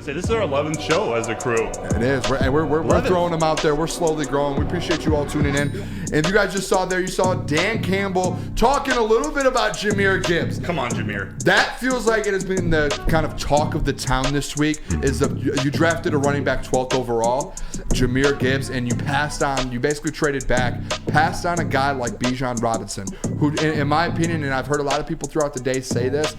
gonna say, this is our 11th show as a crew. It is. We're throwing them out there. We're slowly growing. We appreciate you all tuning in. And you guys just saw there, you saw Dan Campbell talking a little bit about Jahmyr Gibbs. Come on, Jahmyr. That feels like it has been the kind of talk of the town this week. You drafted a running back 12th overall, Jahmyr Gibbs, and you basically traded back, passed on a guy like Bijan Robinson, who, in my opinion, and I've heard a lot of people throughout the day say this,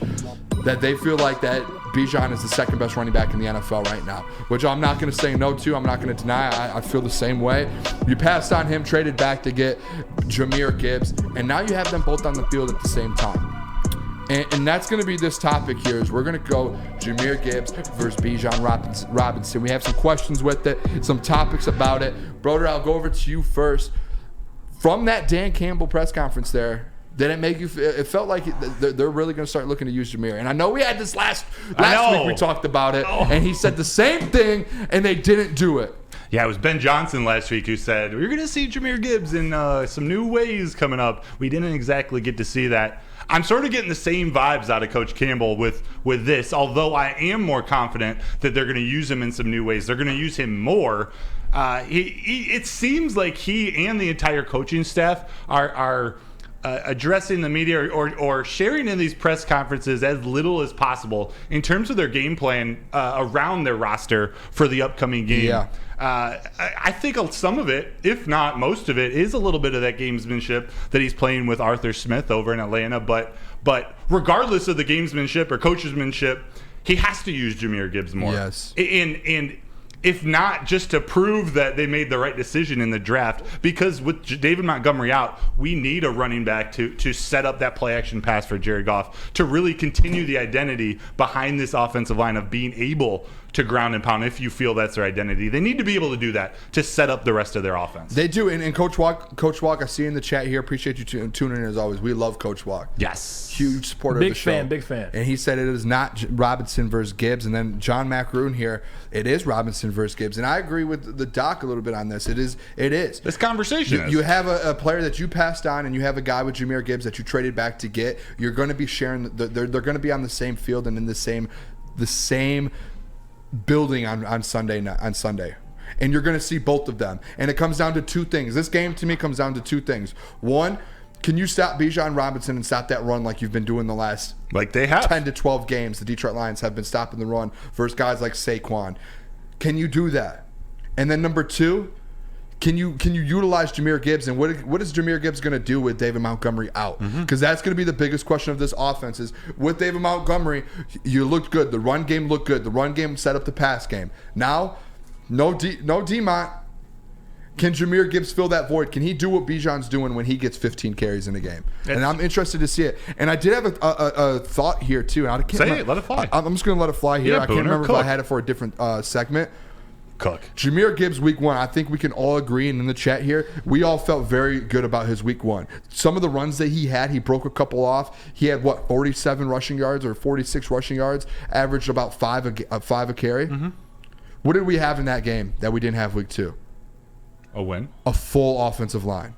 that they feel like that Bijan is the second best running back in the NFL right now, which I'm not going to say no to. I'm not going to deny. I feel the same way. You passed on him, traded back to get Jahmyr Gibbs, and now you have them both on the field at the same time. And that's going to be this topic here is we're going to go Jahmyr Gibbs versus Bijan Robinson. We have some questions with it, some topics about it. Broder, I'll go over to you first. From that Dan Campbell press conference there, did it make you feel, it felt like they're really going to start looking to use Jahmyr? And I know we had this last week we talked about it, and he said the same thing, and they didn't do it. Yeah, it was Ben Johnson last week who said, we're going to see Jahmyr Gibbs in some new ways coming up. We didn't exactly get to see that. I'm sort of getting the same vibes out of Coach Campbell with this, although I am more confident that they're going to use him in some new ways. They're going to use him more. It seems like he and the entire coaching staff are addressing the media or sharing in these press conferences as little as possible in terms of their game plan around their roster for the upcoming game. Yeah. I think some of it, if not most of it, is a little bit of that gamesmanship that he's playing with Arthur Smith over in Atlanta. But regardless of the gamesmanship or coachsmanship, he has to use Jahmyr Gibbs more. Yes. And if not just to prove that they made the right decision in the draft, because with David Montgomery out, we need a running back to set up that play action pass for Jared Goff to really continue the identity behind this offensive line of being able to ground and pound. If you feel that's their identity, they need to be able to do that to set up the rest of their offense. They do. And Coach Walk, I see in the chat here, appreciate you tuning in as always. We love Coach Walk. Yes. Huge supporter of the show. Big fan. And he said it is not Robinson versus Gibbs. And then John Macaroon here, it is Robinson versus Gibbs. And I agree with the doc a little bit on this. It is. This conversation you have a player that you passed on, and you have a guy with Jahmyr Gibbs that you traded back to get. You're going to be sharing. They're going to be on the same field and in the same building on Sunday. And you're going to see both of them. And it comes down to two things. This game, to me, comes down to two things. One, can you stop Bijan Robinson and stop that run like you've been doing the last like they have 10 to 12 games? The Detroit Lions have been stopping the run versus guys like Saquon. Can you do that? And then number two, can you utilize Jahmyr Gibbs? And what is Jahmyr Gibbs going to do with David Montgomery out? Because that's going to be the biggest question of this offense is with David Montgomery, you looked good. The run game looked good. The run game set up the pass game. Now, no D-Mont. Can Jahmyr Gibbs fill that void? Can he do what Bijan's doing when he gets 15 carries in a game? And I'm interested to see it. And I did have a thought here, too. And I can't Say it. Let it fly. I'm just going to let it fly here. Yeah, I can't remember Cook. if I had it for a different segment. Cook. Jahmyr Gibbs week one, I think we can all agree, and in the chat here, we all felt very good about his week one. Some of the runs that he had, he broke a couple off. He had, 47 rushing yards or 46 rushing yards, averaged about five a carry. Mm-hmm. What did we have in that game that we didn't have week two? A win? A full offensive line.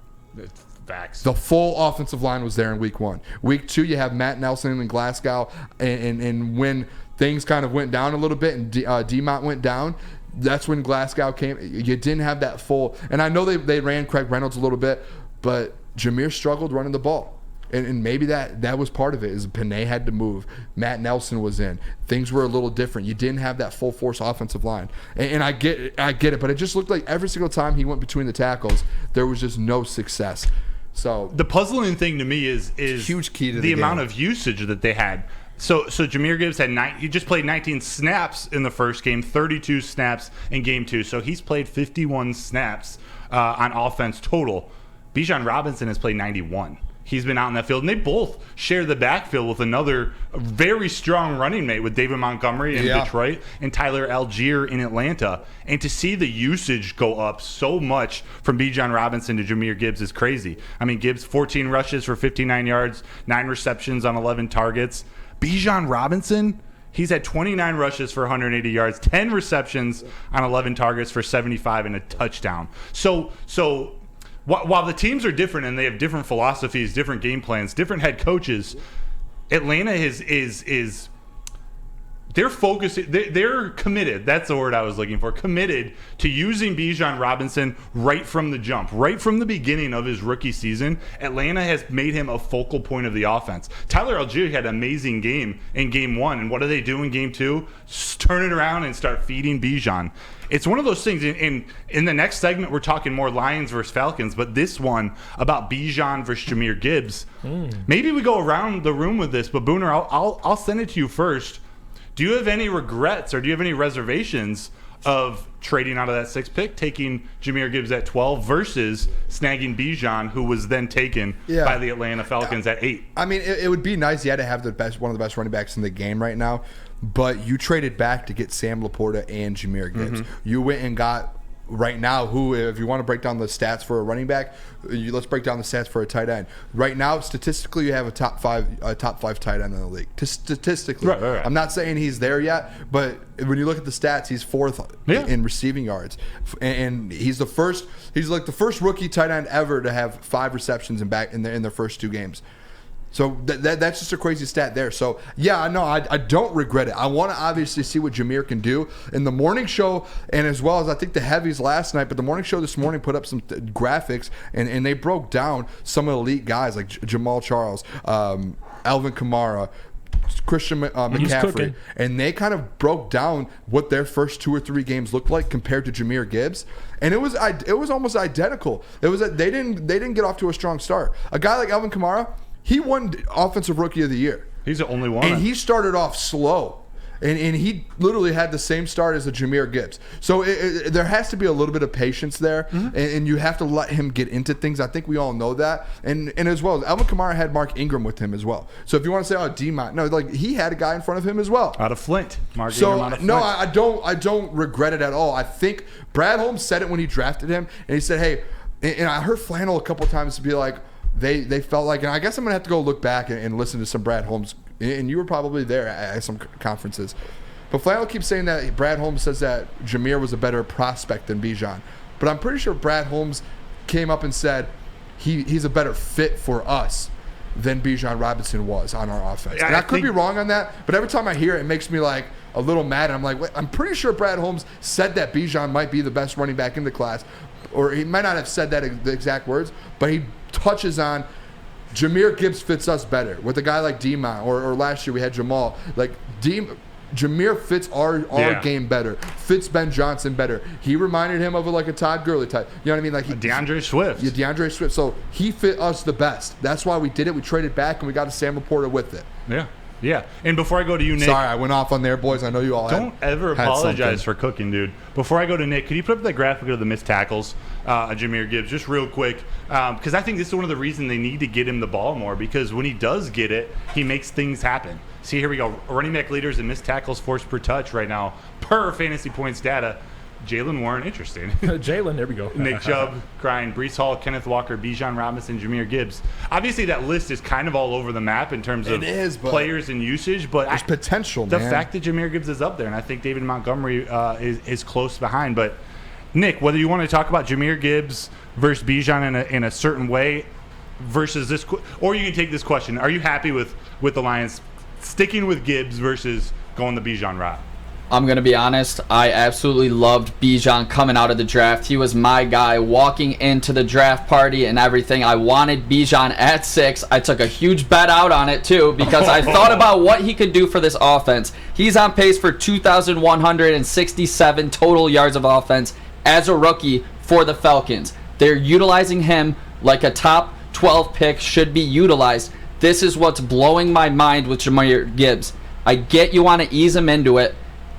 Facts. The full offensive line was there in week one. Week two, you have Matt Nelson in Glasgow, and when things kind of went down a little bit and D-Mont went down, that's when Glasgow came. You didn't have that full. And I know they ran Craig Reynolds a little bit, but Jahmyr struggled running the ball. And maybe that was part of it, is Panay had to move. Matt Nelson was in. Things were a little different. You didn't have that full force offensive line. And I get it, but it just looked like every single time he went between the tackles, there was just no success. So the puzzling thing to me is huge key to the amount of usage that they had. So Jahmyr Gibbs he just played 19 snaps in the first game, 32 snaps in game two. So he's played 51 snaps on offense total. Bijan Robinson has played 91. He's been out in that field, and they both share the backfield with another very strong running mate with David Montgomery in Detroit and Tyler Algier in Atlanta. And to see the usage go up so much from Bijan Robinson to Jahmyr Gibbs is crazy. I mean, Gibbs, 14 rushes for 59 yards, 9 receptions on 11 targets. Bijan Robinson, he's had 29 rushes for 180 yards, 10 receptions on 11 targets for 75 and a touchdown. So while the teams are different and they have different philosophies, different game plans, different head coaches, Atlanta is they're focused. They're committed. That's the word I was looking for. Committed to using Bijan Robinson right from the jump, right from the beginning of his rookie season. Atlanta has made him a focal point of the offense. Tyler Algier had an amazing game in Game 1, and what do they do in Game 2? Just turn it around and start feeding Bijan. It's one of those things. In the next segment, we're talking more Lions versus Falcons, but this one about Bijan versus Jahmyr Gibbs. Maybe we go around the room with this, but Booner, I'll send it to you first. Do you have any regrets or do you have any reservations of trading out of that 6th pick, taking Jahmyr Gibbs at 12 versus snagging Bijan, who was then taken by the Atlanta Falcons at 8? I mean, it would be nice, to have one of the best running backs in the game right now, but you traded back to get Sam Laporta and Jahmyr Gibbs. You went and got, right now, who, if you want to break down the stats for a running back, let's break down the stats for a tight end. Right now, statistically, you have a top five tight end in the league. Statistically, right. I'm not saying he's there yet, but when you look at the stats, he's 4th in receiving yards, and he's like the first rookie tight end ever to have 5 receptions in their first 2 games. So that's just a crazy stat there. So, yeah, no, I don't regret it. I want to obviously see what Jahmyr can do. In the morning show, and as well as I think the heavies last night, but the morning show this morning put up some graphics, and they broke down some of the elite guys like Jamal Charles, Alvin Kamara, Christian McCaffrey, and they kind of broke down what their first 2 or 3 games looked like compared to Jahmyr Gibbs, and it was almost identical. They didn't get off to a strong start. A guy like Alvin Kamara, he won Offensive Rookie of the Year. He's the only one. And he started off slow. And he literally had the same start as a Jahmyr Gibbs. So there has to be a little bit of patience there. And you have to let him get into things. I think we all know that. And as well, Alvin Kamara had Mark Ingram with him as well. So if you want to say, D-Mont, no, like he had a guy in front of him as well. Out of Flint. Mark Ingram out of Flint. No, I don't regret it at all. I think Brad Holmes said it when he drafted him. And he said, hey, and I heard Flannel a couple times to be like, they felt like, and I guess I'm going to have to go look back and listen to some Brad Holmes, and you were probably there at some conferences. But Flannel keeps saying that Brad Holmes says that Jahmyr was a better prospect than Bijan. But I'm pretty sure Brad Holmes came up and said he's a better fit for us than Bijan Robinson was on our offense. And I could be wrong on that, but every time I hear it, it makes me like a little mad. And I'm like, wait, I'm pretty sure Brad Holmes said that Bijan might be the best running back in the class. Or he might not have said that the exact words, but he touches on Jahmyr Gibbs fits us better with a guy like D-Mont, or last year we had Jamal. Like Jahmyr fits our game better, fits Ben Johnson better. He reminded him of like a Todd Gurley type. You know what I mean? Like DeAndre Swift. Yeah, DeAndre Swift. So he fit us the best. That's why we did it. We traded back and we got a Sam Laporta with it. Yeah. And before I go to you, Nick. Sorry, I went off on there, boys. I know you all don't ever apologize for cooking, dude. Before I go to Nick, could you put up that graphic of the missed tackles, Jahmyr Gibbs, just real quick? Because I think this is one of the reasons they need to get him the ball more, because when he does get it, he makes things happen. See, here we go. Running back leaders in missed tackles forced per touch right now, per fantasy points data. Jalen Warren, interesting. Jalen, there we go. Nick Chubb, crying. Breece Hall, Kenneth Walker, Bijan Robinson, Jahmyr Gibbs. Obviously, that list is kind of all over the map in terms of players and usage, but there's potential, man. The fact that Jahmyr Gibbs is up there, and I think David Montgomery is close behind. But, Nick, whether you want to talk about Jahmyr Gibbs versus Bijan in a certain way versus this, or you can take this question. Are you happy with the Lions sticking with Gibbs versus going the Bijan route? I'm going to be honest, I absolutely loved Bijan coming out of the draft. He was my guy walking into the draft party and everything. I wanted Bijan at 6. I took a huge bet out on it too because I thought about what he could do for this offense. He's on pace for 2,167 total yards of offense as a rookie for the Falcons. They're utilizing him like a top 12 pick should be utilized. This is what's blowing my mind with Jahmyr Gibbs. I get you want to ease him into it.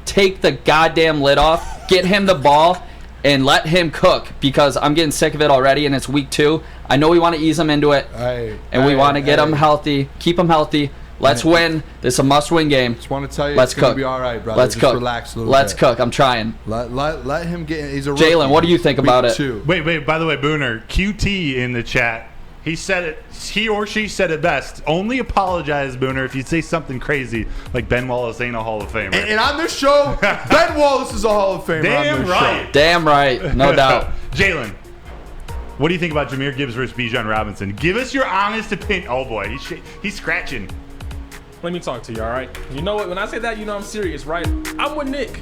Take the goddamn lid off, get him the ball, and let him cook because I'm getting sick of it already, and it's week 2. I know we want to ease him into it, and we want to get him healthy, keep him healthy. Let's win. This is a must-win game. Just want to tell you, let's it's going cook. to be all right, brother. Let's Just cook. Relax a little Let's bit. cook. I'm trying. Let him get in. He's a rookie. Jalen, what do you think about it? Wait. By the way, Booner, QT in the chat. He said it. He or she said it best. Only apologize, Booner, if you say something crazy like Ben Wallace ain't a Hall of Famer. And on this show, Ben Wallace is a Hall of Famer. Damn right. Show. Damn right. No doubt. Jalen, what do you think about Jahmyr Gibbs versus Bijan Robinson? Give us your honest opinion. Oh boy, he's scratching. Let me talk to you, all right? You know what? When I say that, you know I'm serious, right? I'm with Nick.